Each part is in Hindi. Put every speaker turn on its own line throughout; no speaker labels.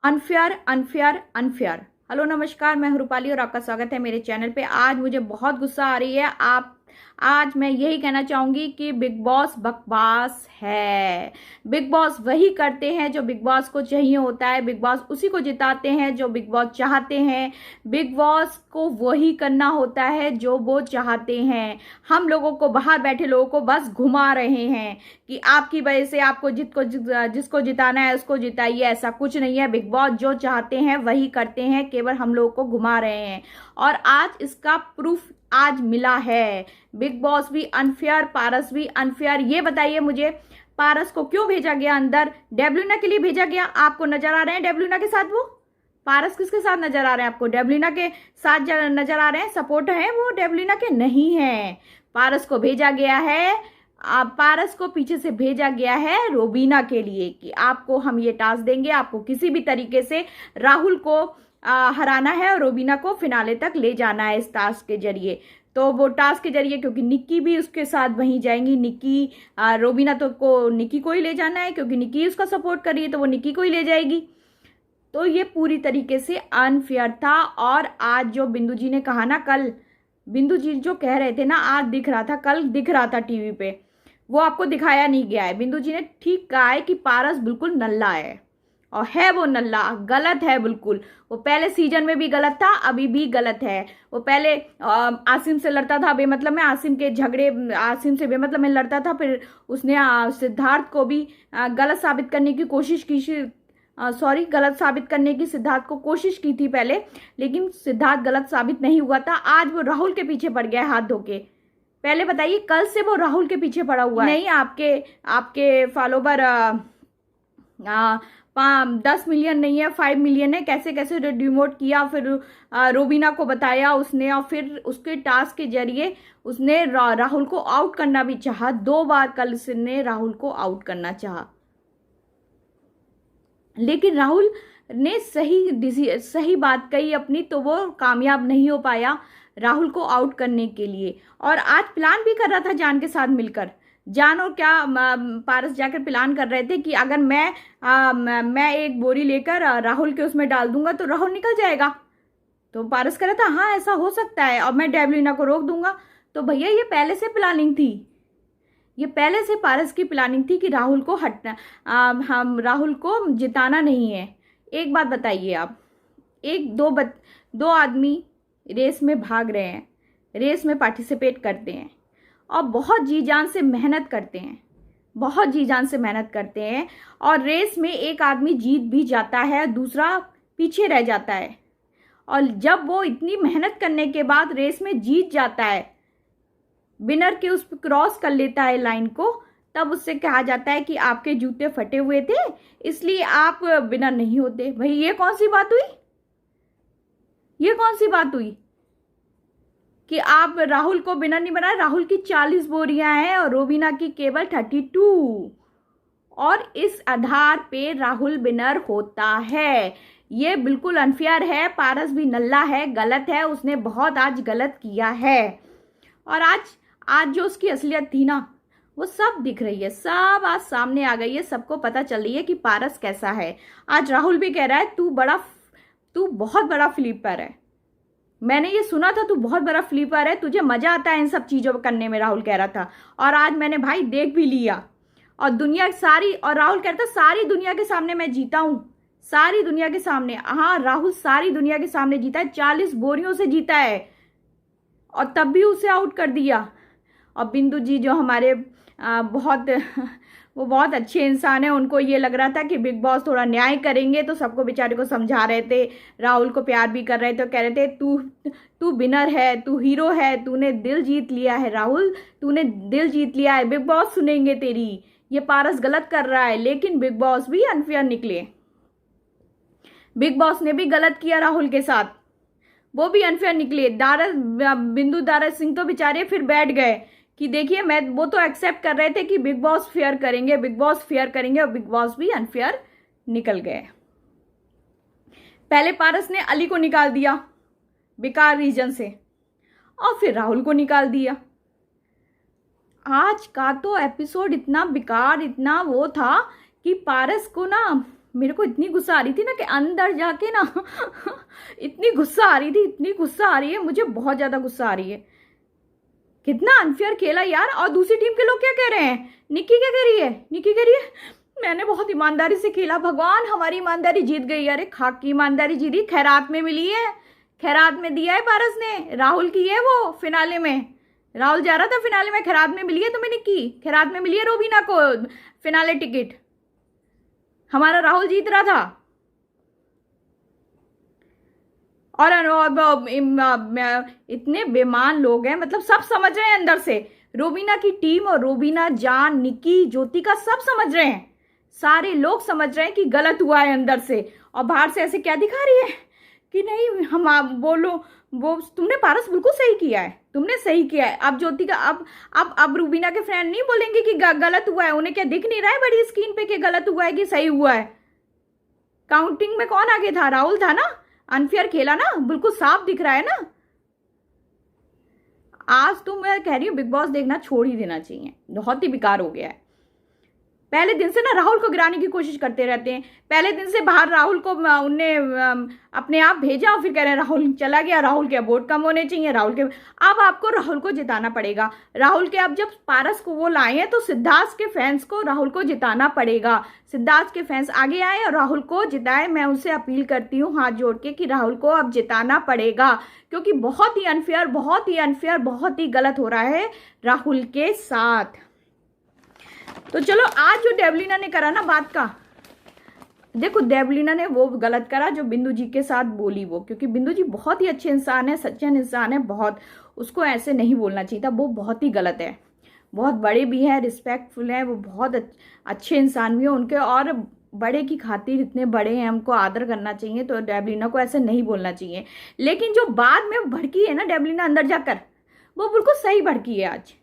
Unfair unfair unfair. हेलो नमस्कार, मैं हूं रूपाली और आपका स्वागत है मेरे चैनल पे। आज मुझे बहुत गुस्सा आ रही है। आज मैं यही कहना चाहूंगी कि बिग बॉस बकवास है। बिग बॉस वही करते हैं जो बिग बॉस को चाहिए होता है। बिग बॉस उसी को जिताते हैं जो बिग बॉस चाहते हैं। बिग बॉस को वही करना होता है जो वो चाहते हैं। हम लोगों को, बाहर बैठे लोगों को बस घुमा रहे हैं कि आपकी वजह से आपको जिसको जिताना है उसको जिताइए। ऐसा कुछ नहीं है। बिग बॉस जो चाहते हैं वही करते हैं, केवल हम लोगों को घुमा रहे हैं। और आज इसका प्रूफ आज मिला है। बिग बॉस भी अनफेयर, पारस भी अनफेयर। ये बताइए मुझे, पारस को क्यों भेजा गया अंदर? डेब्लिना के लिए भेजा गया। आपको नजर आ रहे हैं डेब्लिना के साथ? वो पारस किसके साथ नजर आ रहे हैं आपको? डेब्लिना के साथ नजर आ रहे हैं। सपोर्ट है वो डेब्लिना के? नहीं है। पारस को भेजा गया है, पारस को पीछे से भेजा गया है रोबीना के लिए कि आपको हम ये टास्क देंगे, आपको किसी भी तरीके से राहुल को हराना है और रोबीना को फिनाले तक ले जाना है इस टास्क के जरिए। तो वो टास्क के जरिए, क्योंकि निक्की भी उसके साथ वहीं जाएंगी। निक्की रोबीना तो को निक्की को ही ले जाना है, क्योंकि निक्की उसका सपोर्ट कर रही है तो वो निक्की को ही ले जाएगी। तो ये पूरी तरीके से अनफेयर था। और आज जो बिंदु जी ने कहा ना, कल बिंदु जी जो कह रहे थे ना, आज दिख रहा था, कल दिख रहा था टीवी पे, वो आपको दिखाया नहीं गया है। बिंदु जी ने ठीक कहा है कि पारस बिल्कुल नल्ला है, और है वो नल्ला, गलत है बिल्कुल। वो पहले सीजन में भी गलत था, अभी भी गलत है। वो पहले आसिम से लड़ता था बेमतलब में, आसिम से बेमतलब में लड़ता था। फिर उसने सिद्धार्थ को भी गलत साबित करने की कोशिश की। गलत साबित करने की सिद्धार्थ को कोशिश की थी पहले, लेकिन सिद्धार्थ गलत साबित नहीं हुआ था। आज वो राहुल के पीछे पड़ गया है हाथ धो के। पहले बताइए, कल से वो राहुल के पीछे पड़ा हुआ है। नहीं, आपके फॉलोवर 10 मिलियन नहीं है, 5 मिलियन है। कैसे कैसे डिमोट किया, फिर रोबीना को बताया उसने, और फिर उसके टास्क के जरिए उसने राहुल को आउट करना भी चाहा। 2 बार कल उसने राहुल को आउट करना चाहा, लेकिन राहुल ने सही बात कही अपनी, तो वो कामयाब नहीं हो पाया राहुल को आउट करने के लिए। और आज प्लान भी कर रहा था जान के साथ मिलकर। जान और क्या पारस जाकर प्लान कर रहे थे कि अगर मैं एक बोरी लेकर राहुल के उसमें डाल दूंगा तो राहुल निकल जाएगा। तो पारस कह रहा था हाँ ऐसा हो सकता है, और मैं डेब्लिना को रोक दूंगा। तो भैया ये पहले से प्लानिंग थी, ये पहले से पारस की प्लानिंग थी कि राहुल को हम राहुल को जिताना नहीं है। एक बात बताइए आप, दो आदमी रेस में भाग रहे हैं, रेस में पार्टिसिपेट करते हैं और बहुत जी जान से मेहनत करते हैं, बहुत जी जान से मेहनत करते हैं। और रेस में एक आदमी जीत भी जाता है, दूसरा पीछे रह जाता है। और जब वो इतनी मेहनत करने के बाद रेस में जीत जाता है, विनर के उस पर क्रॉस कर लेता है लाइन को, तब उससे कहा जाता है कि आपके जूते फटे हुए थे इसलिए आप विनर नहीं होते। भाई ये कौन सी बात हुई? ये कौन सी बात हुई कि आप राहुल को विनर नहीं बनाए? राहुल की 40 बोरियां हैं और रोबीना की केवल 32, और इस आधार पे राहुल विनर होता है। ये बिल्कुल अनफेयर है। पारस भी नल्ला है, गलत है, उसने बहुत आज गलत किया है। और आज जो उसकी असलियत थी ना, वो सब दिख रही है, सब आज सामने आ गई है। सबको पता चल रही है कि पारस कैसा है। आज राहुल भी कह रहा है तू बहुत बड़ा फ्लिपर है। मैंने ये सुना था, तू बहुत बड़ा फ्लिपर है, तुझे मजा आता है इन सब चीजों को करने में, राहुल कह रहा था। और आज मैंने भाई देख भी लिया, और दुनिया सारी, और राहुल कहता है सारी दुनिया के सामने मैं जीता हूं, सारी दुनिया के सामने। हाँ, राहुल सारी दुनिया के सामने जीता है, 40 बोरियों से जीता है, और तब भी उसे आउट कर दिया। और बिंदु जी जो हमारे वो बहुत अच्छे इंसान है, उनको ये लग रहा था कि बिग बॉस थोड़ा न्याय करेंगे, तो सबको बेचारे को समझा रहे थे, राहुल को प्यार भी कर रहे थे, कह रहे थे तू विनर है, तू हीरो है, तूने दिल जीत लिया है राहुल, तूने दिल जीत लिया है, बिग बॉस सुनेंगे तेरी। ये पारस गलत कर रहा है, लेकिन बिग बॉस भी अनफेयर निकले। बिग बॉस ने भी गलत किया राहुल के साथ, वो भी अनफेयर निकले। बिंदु दारा सिंह तो बेचारे फिर बैठ गए कि देखिए, वो तो एक्सेप्ट कर रहे थे कि बिग बॉस फेयर करेंगे, बिग बॉस फेयर करेंगे, और बिग बॉस भी अनफेयर निकल गए। पहले पारस ने अली को निकाल दिया बेकार रीजन से, और फिर राहुल को निकाल दिया। आज का तो एपिसोड इतना बेकार, इतना वो था कि पारस को ना मेरे को इतनी गुस्सा आ रही थी ना कि अंदर जाके ना इतनी गुस्सा आ रही थी, इतनी गुस्सा आ रही है मुझे, बहुत ज्यादा गुस्सा आ रही है। कितना अनफेयर खेला यार। और दूसरी टीम के लोग क्या कह रहे हैं, निक्की क्या कह रही है, निक्की कह रही है मैंने बहुत ईमानदारी से खेला, भगवान हमारी ईमानदारी जीत गई। अरे खाक की ईमानदारी जीती, खैरात में मिली है, खैरात में दिया है पारस ने, राहुल की है वो फिनाले में, राहुल जा रहा था फिनाले में, खैरात में मिली है तुम्हें निक्की, खैरात में मिली है रोबीना को फिनाले टिकट, हमारा राहुल जीत रहा था। और इतने बेमान लोग हैं, मतलब सब समझ रहे हैं अंदर से, रोबीना की टीम और रोबीना, जान, निक्की, ज्योतिका सब समझ रहे हैं, सारे लोग समझ रहे हैं कि गलत हुआ है अंदर से। और बाहर से ऐसे क्या दिखा रही है कि नहीं हम आप बोलो, वो तुमने पारस बिल्कुल सही किया है, तुमने सही किया है। अब ज्योतिका अब रूबीना के फ्रेंड नहीं बोलेंगे कि गलत हुआ है, उन्हें क्या दिख नहीं रहा है बड़ी स्क्रीन पे कि गलत हुआ है कि सही हुआ है। काउंटिंग में कौन आगे था, राहुल था ना, अनफेयर खेला ना, बिल्कुल साफ दिख रहा है ना। आज तो मैं कह रही हूँ बिग बॉस देखना छोड़ ही देना चाहिए, बहुत ही बेकार हो गया है। पहले दिन से ना राहुल को गिराने की कोशिश करते रहते हैं, पहले दिन से बाहर राहुल को उनने अपने आप भेजा और फिर कह रहे हैं राहुल चला गया, राहुल के वोट कम होने चाहिए, राहुल के। अब आपको राहुल को जिताना पड़ेगा, राहुल के अब जब पारस को वो लाए हैं तो सिद्धार्थ के फैंस को राहुल को जिताना पड़ेगा, सिद्धार्थ के फैंस आगे आए और राहुल को जिताए। मैं उनसे अपील करती हूँ हाथ जोड़ के कि राहुल को अब जिताना पड़ेगा, क्योंकि बहुत ही अनफेयर, बहुत ही अनफेयर, बहुत ही गलत हो रहा है राहुल के साथ। तो चलो आज जो डेवलिना ने करा ना बात का, देखो डेवलिना ने वो गलत करा जो बिंदु जी के साथ बोली वो, क्योंकि बिंदु जी बहुत ही अच्छे इंसान है, सच्चे इंसान है, बहुत, उसको ऐसे नहीं बोलना चाहिए था, वो बहुत ही गलत है। बहुत बड़े भी हैं, रिस्पेक्टफुल हैं, वो बहुत अच्छे इंसान भी हैं उनके, और बड़े की खातिर इतने बड़े हैं, हमको आदर करना चाहिए, तो डेवलिना को ऐसे नहीं बोलना चाहिए। लेकिन जो बाद में भड़की है ना डेवलिना अंदर जाकर, वो बिल्कुल सही भड़की है आज।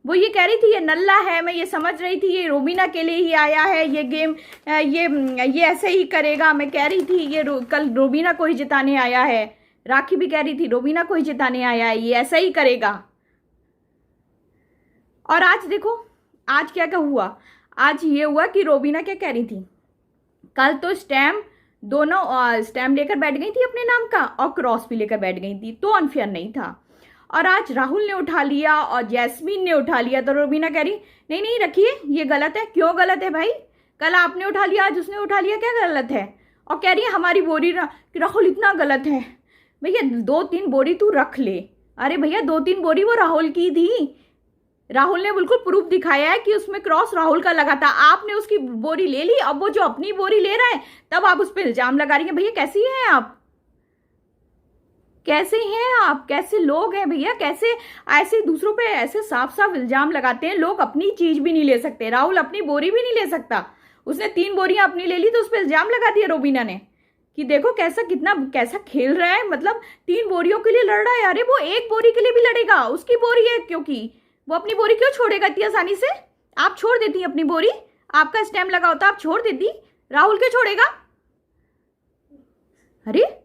वो ये कह रही थी ये नल्ला है, मैं ये समझ रही थी ये रोबीना के लिए ही आया है, ये गेम ये ऐसे ही करेगा, मैं कह रही थी ये कल रोबीना को ही जिताने आया है, राखी भी कह रही थी रोबीना को ही जिताने आया है, ये ऐसा ही करेगा। और आज देखो आज क्या क्या हुआ, आज ये हुआ कि रोबीना क्या कह रही थी, कल तो स्टैम्प दोनों स्टैम्प लेकर बैठ गई थी अपने नाम का और क्रॉस भी लेकर बैठ गई थी, तो अनफेयर नहीं था। और आज राहुल ने उठा लिया और जैस्मीन ने उठा लिया, तो रोबीना कह रही नहीं नहीं रखिए ये गलत है। क्यों गलत है भाई, कल आपने उठा लिया आज उसने उठा लिया, क्या गलत है। और कह रही है हमारी बोरी राहुल इतना गलत है, भैया 2-3 बोरी तू रख ले। अरे भैया 2-3 बोरी वो राहुल की थी, राहुल ने बिल्कुल प्रूफ दिखाया है कि उसमें क्रॉस राहुल का लगा था, आपने उसकी बोरी ले ली, अब वो जो अपनी बोरी ले रहा है तब आप उस पर इल्जाम लगा रही है। भैया कैसी हैं आप, कैसे हैं आप, कैसे लोग हैं भैया, कैसे ऐसे दूसरों पे ऐसे साफ साफ इल्जाम लगाते हैं लोग, अपनी चीज भी नहीं ले सकते, राहुल अपनी बोरी भी नहीं ले सकता, उसने 3 बोरियां अपनी ले ली तो उस पर इल्जाम लगा दिया रोबीना ने कि देखो कैसा कितना कैसा खेल रहा है, मतलब 3 बोरियों के लिए लड़ रहा है। अरे वो 1 बोरी के लिए भी लड़ेगा, उसकी बोरी है, क्योंकि वो अपनी बोरी क्यों छोड़ेगा इतनी आसानी से। आप छोड़ देती अपनी बोरी, आपका स्टैम्प लगा होता आप छोड़ देती, राहुल क्यों छोड़ेगा। अरे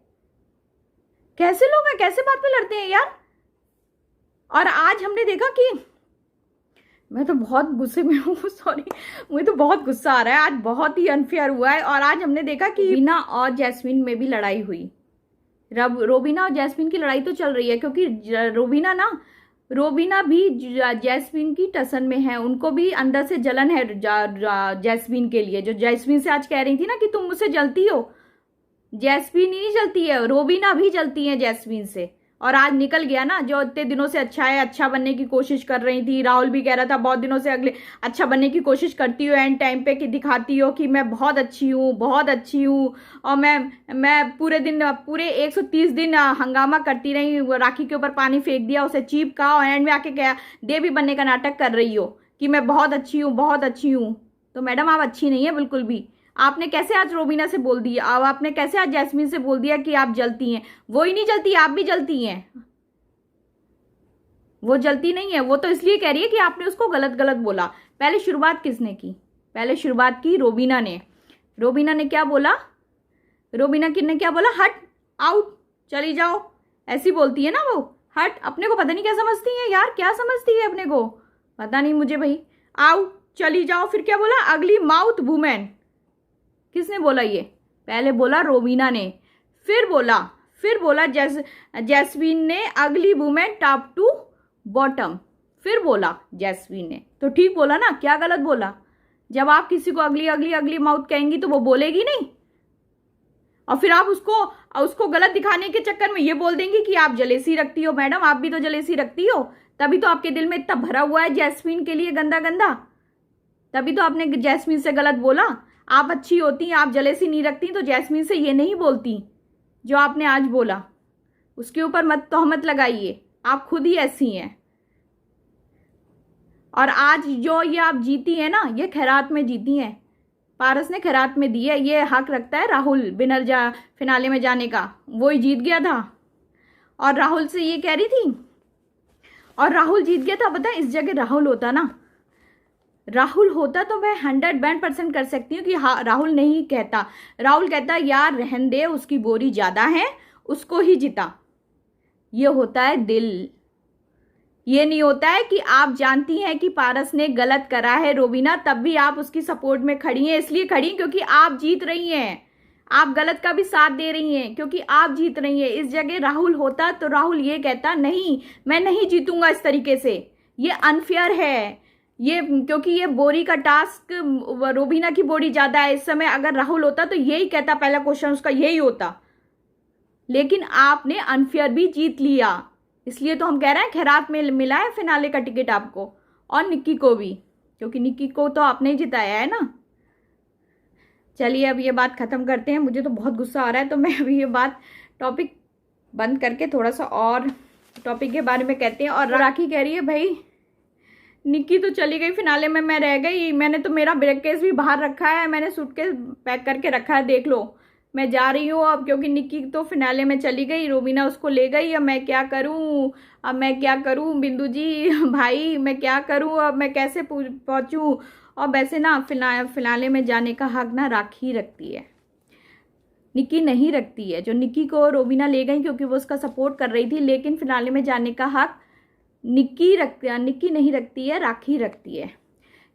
कैसे लोग हैं, कैसे बात पे लड़ते हैं यार। और आज हमने देखा कि मैं तो बहुत गुस्से में हूँ, सॉरी मुझे तो बहुत गुस्सा आ रहा है, आज बहुत ही अनफेयर हुआ है। और आज हमने देखा कि रोबीना और जैस्मीन में भी लड़ाई हुई, रोबीना और जैस्मीन की लड़ाई तो चल रही है, क्योंकि रोबीना भी जैस्मीन की टसन में है, उनको भी अंदर से जलन है जैस्मीन के लिए, जो जैस्मीन से आज कह रही थी ना कि तुम मुझसे जलती हो, जैस्मीन ही नहीं जलती है, रोबीना भी जलती है जैस्मीन से। और आज निकल गया ना, जो इतने दिनों से अच्छा है, अच्छा बनने की कोशिश कर रही थी, राहुल भी कह रहा था बहुत दिनों से अगले अच्छा बनने की कोशिश करती हो, एंड टाइम पे कि दिखाती हो कि मैं बहुत अच्छी हूँ, बहुत अच्छी हूँ, और मैं पूरे 130 दिन हंगामा करती रही, राखी के ऊपर पानी फेंक दिया, उसे चिपका, और एंड में आके क्या देवी बनने का नाटक कर रही हो कि मैं बहुत अच्छी हूँ, बहुत अच्छी हूँ। तो मैडम आप अच्छी नहीं है बिल्कुल भी। आपने कैसे आज रोबीना से बोल दिया, अब आपने कैसे आज जैस्मीन से बोल दिया कि आप जलती हैं, वो ही नहीं जलती, आप भी जलती हैं। वो जलती नहीं है, वो तो इसलिए कह रही है कि आपने उसको गलत गलत बोला। पहले शुरुआत किसने की, पहले शुरुआत की रोबीना ने। रोबीना ने क्या बोला, रोबीना ने क्या बोला, हट आउट चली जाओ, ऐसी बोलती है ना वो, हट। अपने को पता नहीं क्या समझती है यार, क्या समझती है अपने को पता नहीं मुझे भाई, आउट चली जाओ। फिर क्या बोला, अगली माउथ वुमेन, किसने बोला ये? पहले बोला रोवीना ने, फिर बोला जैस्मीन ने अगली वुमेन टॉप टू बॉटम, फिर बोला जैस्मीन ने। तो ठीक बोला ना, क्या गलत बोला? जब आप किसी को अगली अगली अगली माउथ कहेंगी तो वो बोलेगी नहीं, और फिर आप उसको गलत दिखाने के चक्कर में ये बोल देंगी कि आप जलेसी रखती हो। मैडम आप भी तो जलेसी रखती हो, तभी तो आपके दिल में इतना भरा हुआ है जैस्मीन के लिए गंदा गंदा, तभी तो आपने जैस्मीन से गलत बोला। आप अच्छी होती, आप जलेसी नहीं रखती तो जैस्मीन से ये नहीं बोलती जो आपने आज बोला। उसके ऊपर मत तोहमत लगाइए, आप खुद ही ऐसी हैं। और आज जो ये आप जीती है ना, ये खैरात में जीती हैं, पारस ने खैरात में दी है। ये हक रखता है राहुल विनर फिनाले में जाने का, वो ही जीत गया था। और राहुल से ये कह रही थी, और राहुल जीत गया था। पता है, इस जगह राहुल होता तो मैं 100% कर सकती हूँ कि हाँ, राहुल नहीं कहता। राहुल कहता यार रहन दे, उसकी बोरी ज़्यादा है, उसको ही जिता। ये होता है दिल, ये नहीं होता है कि आप जानती हैं कि पारस ने गलत करा है रोवीना, तब भी आप उसकी सपोर्ट में खड़ी हैं। इसलिए खड़ी क्योंकि आप जीत रही हैं, आप गलत का भी साथ दे रही हैं क्योंकि आप जीत रही हैं। इस जगह राहुल होता तो राहुल ये कहता नहीं, मैं नहीं जीतूंगा इस तरीके से, ये अनफेयर है ये, क्योंकि ये बोरी का टास्क, रोवीना की बोरी ज़्यादा है। इस समय अगर राहुल होता तो यही कहता, पहला क्वेश्चन उसका यही होता। लेकिन आपने अनफेयर भी जीत लिया, इसलिए तो हम कह रहे हैं खैरात में मिला है फिनाले का टिकट आपको, और निक्की को भी, क्योंकि निक्की को तो आपने ही जिताया है ना। चलिए अब ये बात ख़त्म करते हैं, मुझे तो बहुत गुस्सा आ रहा है, तो मैं अभी ये बात टॉपिक बंद करके थोड़ा सा और टॉपिक के बारे में कहते हैं। और राखी कह रही है भाई निक्की तो चली गई फिनाले में, मैं रह गई, मैंने तो मेरा ब्रेककेस भी बाहर रखा है, मैंने सूटकेस पैक करके रखा है, देख लो मैं जा रही हूँ अब, क्योंकि निक्की तो फिनाले में चली गई, रोवीना उसको ले गई। अब मैं क्या करूँ बिंदु जी भाई, मैं क्या करूँ अब, मैं कैसे पहुँचूँ? और वैसे ना फिनाले में जाने का हक ना राखी रखती है, निक्की नहीं रखती है। जो निक्की को रोवीना ले गई क्योंकि वो उसका सपोर्ट कर रही थी, लेकिन फिनाले में जाने का हक निक्की नहीं रखती है, राखी रखती है।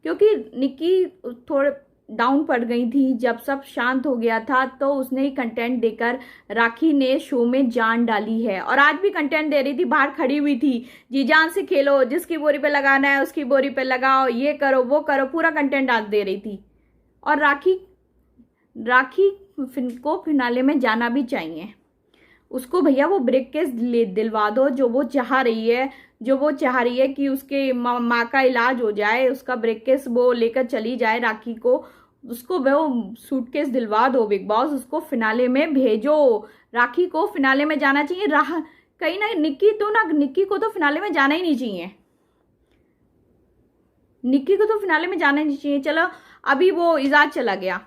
क्योंकि निक्की थोड़े डाउन पड़ गई थी, जब सब शांत हो गया था तो उसने ही कंटेंट देकर राखी ने शो में जान डाली है। और आज भी कंटेंट दे रही थी, बाहर खड़ी हुई थी, जी जान से खेलो, जिसकी बोरी पे लगाना है उसकी बोरी पे लगाओ, ये करो वो करो, पूरा कंटेंट आज दे रही थी। और राखी को फिनाले में जाना भी चाहिए, उसको भैया वो ब्रेककेस दिलवा दो जो वो चाह रही है कि उसके माँ का इलाज हो जाए, उसका ब्रेककेस वो लेकर चली जाए राखी को, उसको वो सूटकेस दिलवा दो बिग बॉस, उसको फिनाले में भेजो। राखी को फिनाले में जाना चाहिए। कहीं ना निक्की को तो फिनाले में जाना ही नहीं चाहिए, निक्की को तो फिनाले में जाना ही नहीं चाहिए। चलो अभी वो इजाज चला गया,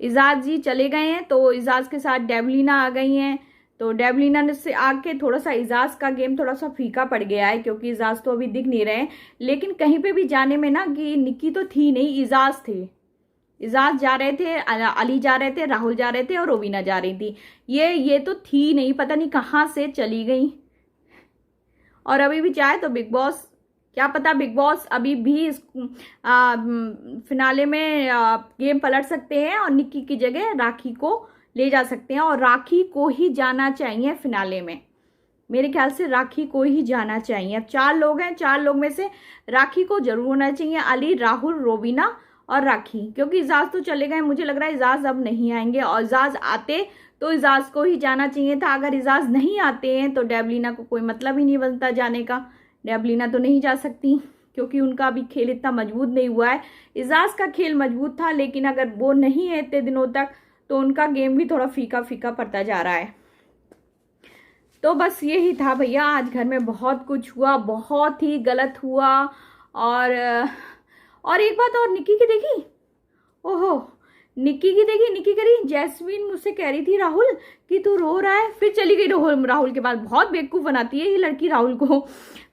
इजाज जी चले गए हैं, तो इजाज के साथ डेवलिना आ गई हैं। तो डेवलिना ने से आके थोड़ा सा इजाज का गेम थोड़ा सा फीका पड़ गया है, क्योंकि इजाज तो अभी दिख नहीं रहे। लेकिन कहीं पे भी जाने में ना कि निक्की तो थी नहीं, इजाज थे। इजाज जा रहे थे, अली जा रहे थे, राहुल जा रहे थे और रोवीना जा रही थी। ये तो थी नहीं, पता नहीं कहाँ से चली गई। और अभी भी चाहे तो बिग बॉस, क्या पता बिग बॉस अभी भी इस फिनाले में गेम पलट सकते हैं और निक्की की जगह राखी को ले जा सकते हैं। और राखी को ही जाना चाहिए फिनाले में, मेरे ख्याल से राखी को ही जाना चाहिए। अब 4 लोग हैं, 4 लोग में से राखी को जरूर होना चाहिए, अली, राहुल, रोवीना और राखी। क्योंकि इजाज तो चले गए, मुझे लग रहा है इजाज अब नहीं आएंगे, और इजाज आते तो इजाज को ही जाना चाहिए था। अगर इजाज नहीं आते हैं तो डेवलिना को कोई मतलब ही नहीं बनता जाने का। डेवलिना तो नहीं जा सकती क्योंकि उनका अभी खेल इतना मजबूत नहीं हुआ है। इजाज का खेल मजबूत था, लेकिन अगर वो नहीं है इतने दिनों तक तो उनका गेम भी थोड़ा फीका फीका पड़ता जा रहा है। तो बस यही था भैया, आज घर में बहुत कुछ हुआ, बहुत ही गलत हुआ। और एक बात और, निक्की की देखी, ओहो निक्की की देखी, निक्की करी जैस्मीन मुझसे कह रही थी राहुल कि तू रो रहा है, फिर चली गई राहुल के पास। बहुत बेवकूफ़ बनाती है ये लड़की राहुल को।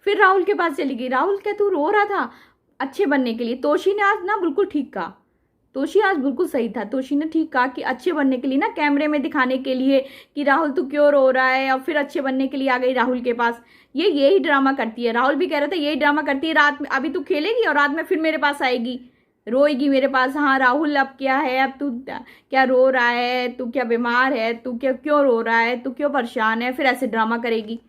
फिर राहुल के पास चली गई, राहुल क्या तू रो रहा था अच्छे बनने के लिए? तोशी ने आज ना बिल्कुल ठीक कहा, तोशी आज बिल्कुल सही था। तोशी ने ठीक कहा कि अच्छे बनने के लिए ना, कैमरे में दिखाने के लिए कि राहुल तू क्यों रो रहा है, और फिर अच्छे बनने के लिए आ गई राहुल के पास। यही ड्रामा करती है, राहुल भी कह रहा था यही ड्रामा करती है, रात में अभी तू खेलेगी और रात में फिर मेरे पास आएगी। रोएगी मेरे पास, हाँ राहुल अब क्या है, अब तू क्या रो रहा है, तू क्या बीमार है, तू क्या क्यों रो रहा है, तू क्यों परेशान है, फिर ऐसे ड्रामा करेगी।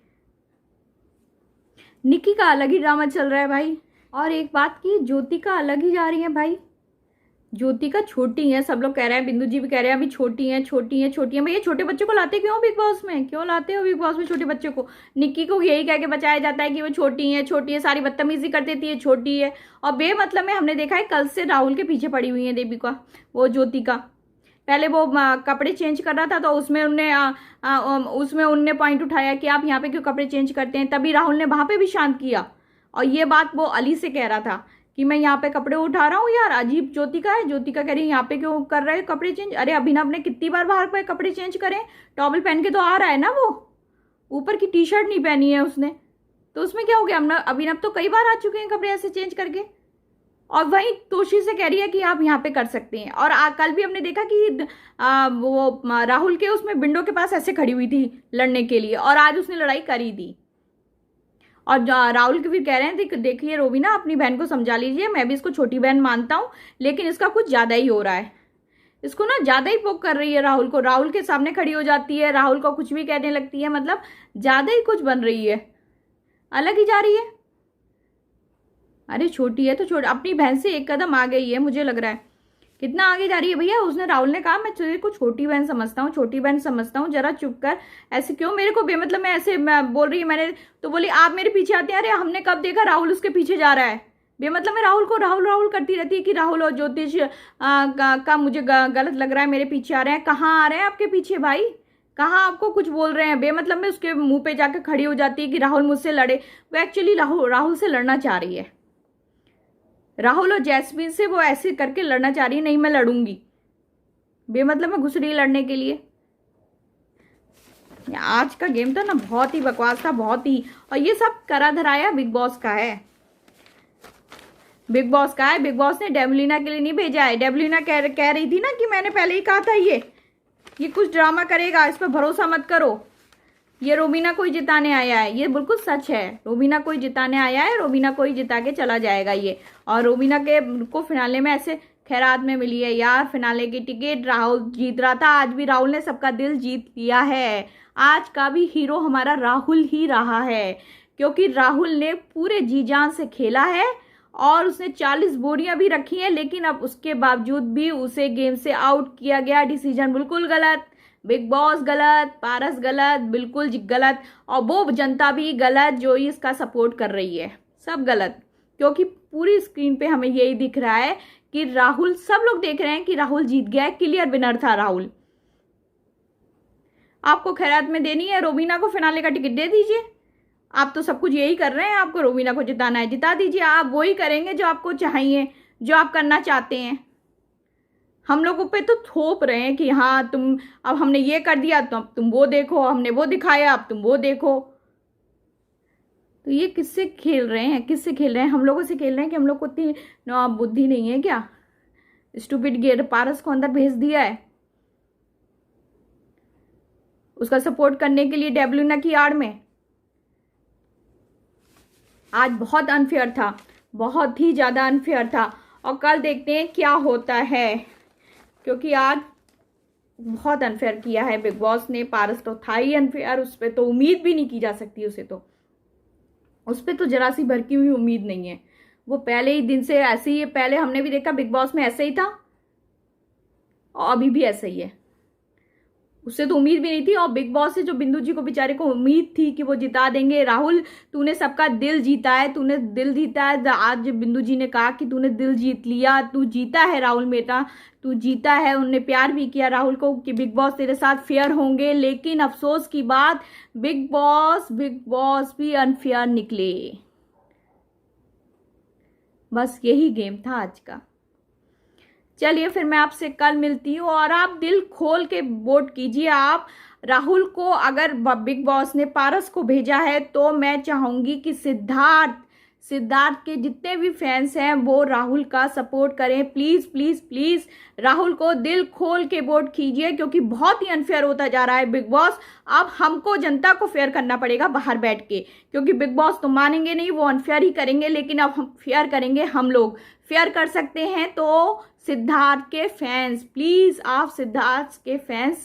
निक्की का अलग ही ड्रामा चल रहा है भाई। और एक बात की, ज्योति का अलग ही जा रही है भाई। ज्योति का छोटी है, सब लोग कह रहे हैं, बिंदु जी भी कह रहे हैं अभी छोटी है छोटी है छोटी है। भैया छोटे बच्चों को लाते क्यों बिग बॉस में, क्यों लाते हो बिग बॉस में छोटे बच्चों को? निक्की को यही कह के बचाया जाता है कि वो छोटी है, सारी बदतमीजी कर देती है, छोटी है। और बेमतलब में हमने देखा है कल से राहुल के पीछे पड़ी हुई है देविका, वो ज्योति का। पहले वो कपड़े चेंज कर रहा था तो उसमें उनने पॉइंट उठाया कि आप यहाँ पे क्यों कपड़े चेंज करते हैं, तभी राहुल ने वहां पे भी शांत किया। और ये बात वो अली से कह रहा था कि मैं यहाँ पे कपड़े उठा रहा हूँ, यार अजीब ज्योति का है। ज्योति का कह रही है यहाँ पे क्यों कर रहे हैं कपड़े चेंज? अरे अभिनव ने कितनी बार बाहर पे कपड़े चेंज करें, टॉवल पहन के तो आ रहा है ना, वो ऊपर की टी शर्ट नहीं पहनी है उसने, तो उसमें क्या हो गया? अभिनव तो कई बार आ चुके हैं कपड़े ऐसे चेंज करके। और वहीं तोशी से कह रही है कि आप यहाँ पे कर सकते हैं। और कल भी हमने देखा कि वो राहुल के उसमें विंडो के पास ऐसे खड़ी हुई थी लड़ने के लिए, और आज उसने लड़ाई करी थी। और राहुल के फिर कह रहे हैं देखिए रोबीना, अपनी बहन को समझा लीजिए, मैं भी इसको छोटी बहन मानता हूँ, लेकिन इसका कुछ ज़्यादा ही हो रहा है, इसको ना ज़्यादा ही पोक कर रही है राहुल को। राहुल के सामने खड़ी हो जाती है, राहुल को कुछ भी कहने लगती है, मतलब ज़्यादा ही कुछ बन रही है, अलग ही जा रही है। अरे छोटी है तो अपनी बहन से एक कदम आ गई है, मुझे लग रहा है। कितना आगे जा रही है भैया। उसने राहुल ने कहा मैं तुझे को छोटी बहन समझता हूँ, छोटी बहन समझता हूँ, जरा चुप कर, ऐसे क्यों मेरे को बेमतलब में ऐसे बोल रही है। मैंने तो बोली आप मेरे पीछे आते हैं। अरे हमने कब देखा राहुल उसके पीछे जा रहा है? बेमतलब में राहुल को राहुल राहुल करती रहती है कि राहुल और ज्योतिष का मुझे गलत लग रहा है, मेरे पीछे आ रहे हैं। कहाँ आ रहे हैं आपके पीछे भाई, कहाँ आपको कुछ बोल रहे हैं? बेमतलब में उसके मुंह पे जाकर खड़ी हो जाती है कि राहुल मुझसे लड़े। वो एक्चुअली राहुल से लड़ना चाह रही है, राहुल और जैस्मीन से वो ऐसे करके लड़ना चाह रही है, नहीं मैं लड़ूंगी, बेमतलब में घुस रही है लड़ने के लिए। आज का गेम तो ना बहुत ही बकवास था, बहुत ही। और ये सब करा धराया बिग बॉस का है, बिग बॉस का है। बिग बॉस ने डेवलिना के लिए नहीं भेजा है। डेवलिना कह रही थी ना कि मैंने पहले ही कहा था ये कुछ ड्रामा करेगा, इस पर भरोसा मत करो, ये रोबीना को ही जिताने आया है। ये बिल्कुल सच है, रोबीना को ही जिताने आया है, रोबीना को ही जिता के चला जाएगा ये। और रोबीना को फिनाले में ऐसे खैरात में मिली है यार, फिनाले की टिकट राहुल जीत रहा था, आज भी राहुल ने सबका दिल जीत लिया है। आज का भी हीरो हमारा राहुल ही रहा है, क्योंकि राहुल ने पूरे जी जान से खेला है और उसने 40 बोरियां भी रखी हैं, लेकिन अब उसके बावजूद भी उसे गेम से आउट किया गया। डिसीजन बिल्कुल गलत, बिग बॉस गलत, पारस गलत, बिल्कुल गलत, और वो जनता भी गलत जो इसका सपोर्ट कर रही है, सब गलत। क्योंकि पूरी स्क्रीन पे हमें यही दिख रहा है कि राहुल, सब लोग देख रहे हैं कि राहुल जीत गया है, क्लियर विनर था राहुल। आपको खैरात में देनी है, रोबीना को फिनाले का टिकट दे दीजिए। आप तो सब कुछ यही कर रहे हैं, आपको रोबीना को जिताना है, जिता दीजिए। आप वही करेंगे जो आपको चाहिए, जो आप करना चाहते हैं। हम लोगों पे तो थोप रहे हैं कि हाँ तुम, अब हमने ये कर दिया तो अब तुम वो देखो, हमने वो दिखाया अब तुम वो देखो। तो ये किससे खेल रहे हैं, किससे खेल रहे हैं? हम लोगों से खेल रहे हैं कि हम लोग को इतनी बुद्धि नहीं है क्या? स्टूपिड गेट पारस को अंदर भेज दिया है उसका सपोर्ट करने के लिए डेवलिना की आड़ में। आज बहुत अनफेयर था, बहुत ही ज्यादा अनफेयर था। और कल देखते हैं क्या होता है, क्योंकि आज बहुत अनफेयर किया है बिग बॉस ने। पारस तो था ही अनफेयर, उस पर तो उम्मीद भी नहीं की जा सकती, उस पर तो जरा सी भर की हुई उम्मीद नहीं है। वो पहले ही दिन से ऐसे ही है, पहले हमने भी देखा बिग बॉस में ऐसे ही था और अभी भी ऐसे ही है। उससे तो उम्मीद भी नहीं थी। और बिग बॉस से जो बिंदु जी को बेचारे को उम्मीद थी कि वो जिता देंगे। राहुल तूने सबका दिल जीता है, तूने दिल जीता है। आज बिंदु जी ने कहा कि तूने दिल जीत लिया, तू जीता है राहुल बेटा, तू जीता है। उनने प्यार भी किया राहुल को कि बिग बॉस तेरे साथ फेयर होंगे। लेकिन अफसोस की बात, बिग बॉस भी अनफेयर निकले। बस यही गेम था आज का। चलिए फिर मैं आपसे कल मिलती हूँ, और आप दिल खोल के वोट कीजिए। आप राहुल को, अगर बिग बॉस ने पारस को भेजा है तो मैं चाहूंगी कि सिद्धार्थ के जितने भी फैंस हैं वो राहुल का सपोर्ट करें। प्लीज प्लीज प्लीज राहुल को दिल खोल के वोट कीजिए, क्योंकि बहुत ही अनफेयर होता जा रहा है बिग बॉस। अब हमको जनता को फेयर करना पड़ेगा बाहर बैठ के, क्योंकि बिग बॉस तो मानेंगे नहीं, वो अनफेयर ही करेंगे। लेकिन अब हम फेयर करेंगे, हम लोग फेयर कर सकते हैं तो सिद्धार्थ के फैंस, प्लीज आप सिद्धार्थ के फैंस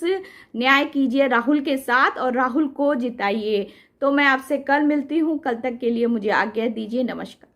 न्याय कीजिए राहुल के साथ और राहुल को जिताइए। तो मैं आपसे कल मिलती हूँ, कल तक के लिए मुझे आज्ञा दीजिए, नमस्कार।